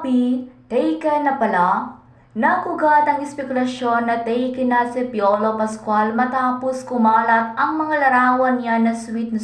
P, taken na pala? Nakugat ang espekulasyon na taken na si Piolo Pascual matapos kumalat ang mga larawan niya na sweet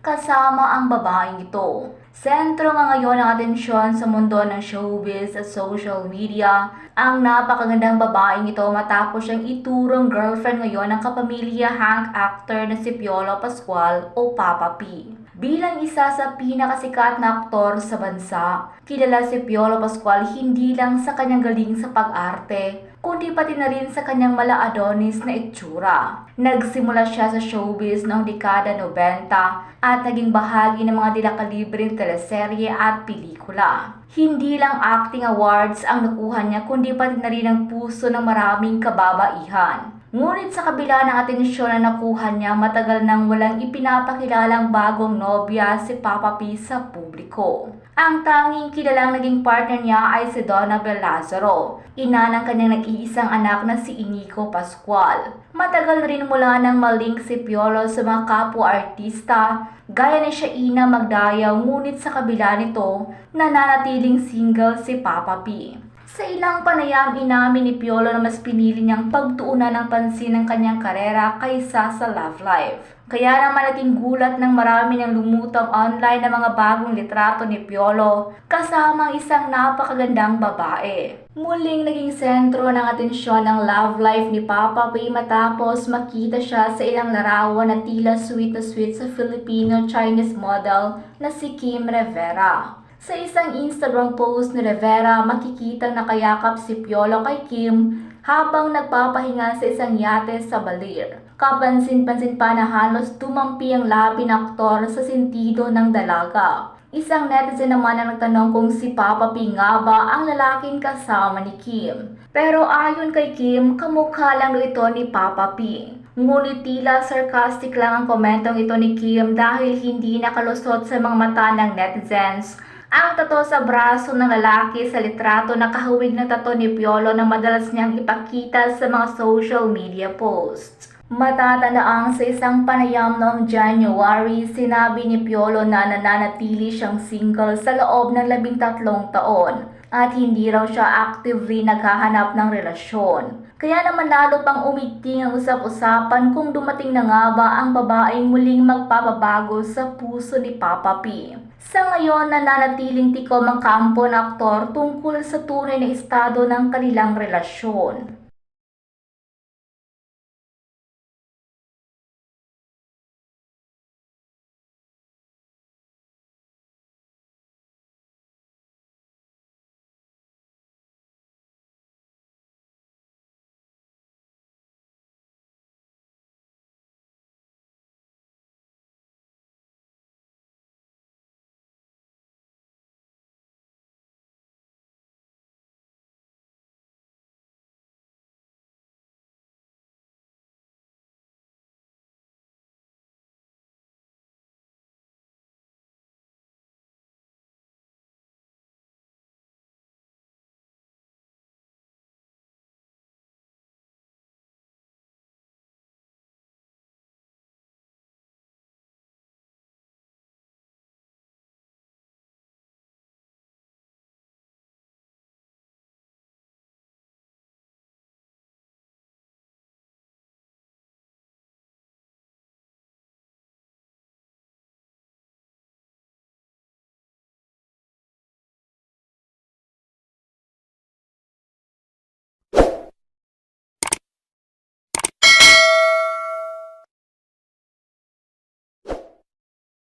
kasama ang babaeng ito. Sentro nga ngayon ang atensyon sa mundo ng showbiz at social media ang napakagandang babaeng ito matapos siyang iturong girlfriend ngayon ng kapamilyahang actor na si Piolo Pascual o Papa P. Bilang isa sa pinakasikat na aktor sa bansa, kilala si Piolo Pascual hindi lang sa kanyang galing sa pag-arte, kundi pati na rin sa kanyang mala-Adonis na itsura. Nagsimula siya sa showbiz noong dekada 90 at naging bahagi ng mga dilakalibreng teleserye at pelikula. Hindi lang acting awards ang nakuha niya kundi pati na rin ang puso ng maraming kababaihan. Ngunit sa kabila ng atensyon na nakuha niya, matagal nang walang ipinapakilalang bagong nobya si Papa P sa publiko. Ang tanging kilalang naging partner niya ay si Donabel Lazaro, ina ng kanyang nag-iisang anak na si Inigo Pascual. Matagal na rin mula nang malink si Piolo sa mga kapwa-artista, gaya ni Shaina Magdayaw, ngunit sa kabila nito, nananatiling single si Papa P. Sa ilang panayam, inamin ni Piolo na mas pinili niyang pagtuunan ng pansin ng kanyang karera kaysa sa love life. Kaya naman naging gulat ng marami ng lumutang online na mga bagong litrato ni Piolo kasama isang napakagandang babae. Muling naging sentro ng atensyon ng love life ni Papa P matapos makita siya sa ilang larawan na tila sweet sa Filipino-Chinese model na si Kim Rivera. Sa isang Instagram post ni Rivera, makikitang nakayakap si Piolo kay Kim habang nagpapahinga sa isang yate sa Balir. Kapansin-pansin pa na halos tumampi ang labi ng aktor sa sentido ng dalaga. Isang netizen naman ang nagtanong kung si Papa P nga ba ang lalaking kasama ni Kim. Pero ayon kay Kim, kamukha lang ito ni Papa P. Ngunit tila sarcastic lang ang komentong ito ni Kim dahil hindi nakalusot sa mga mata ng netizens ang tato sa braso ng lalaki sa litrato na kahawig na tato ni Piolo na madalas niyang ipakita sa mga social media posts. Matatandaang sa isang panayam noong January, sinabi ni Piolo na nananatili siyang single sa loob ng 13 taon at hindi raw siya actively naghahanap ng relasyon. Kaya naman lalo pang umigting ang usap-usapan kung dumating na nga ba ang babaeng muling magpapabago sa puso ni Papa P. Sa ngayon, nananatiling tikom ang kampo ng aktor tungkol sa tunay na estado ng kanilang relasyon.